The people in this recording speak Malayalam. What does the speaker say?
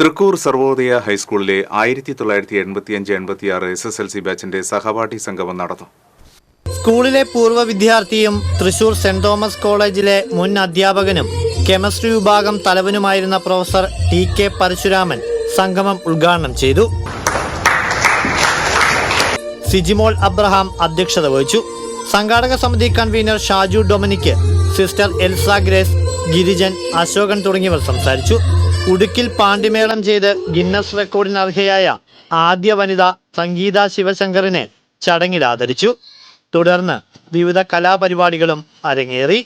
തൃക്കൂർ സർവോദയ ഹൈസ്കൂളിലെ 1985-86 SSLC ബാച്ചിന്റെ സഹപാഠി സംഗമം നടന്നു. സ്കൂളിലെ പൂർവ്വ വിദ്യാർത്ഥിയും തൃശൂർ സെന്റ് തോമസ് കോളേജിലെ മുൻ അധ്യാപകനും കെമിസ്ട്രി വിഭാഗം തലവനുമായിരുന്ന പ്രൊഫസർ TK പരശുരാമൻ സംഗമം ഉദ്ഘാടനം ചെയ്തു. സിജിമോൾ അബ്രഹാം അധ്യക്ഷത വഹിച്ചു. സംഘാടക സമിതി convener Shaju Dominic, sister Elsa grace, Girijan, Ashokan തുടങ്ങിയവർ സംസാരിച്ചു. ഉടുക്കിൽ പാണ്ടിമേളം ചെയ്ത് ഗിന്നസ് റെക്കോർഡിന് അർഹയായ ആദ്യ വനിത സംഗീത ശിവശങ്കറിനെ ചടങ്ങിൽ ആദരിച്ചു. തുടർന്ന് വിവിധ കലാപരിപാടികളും അരങ്ങേറി.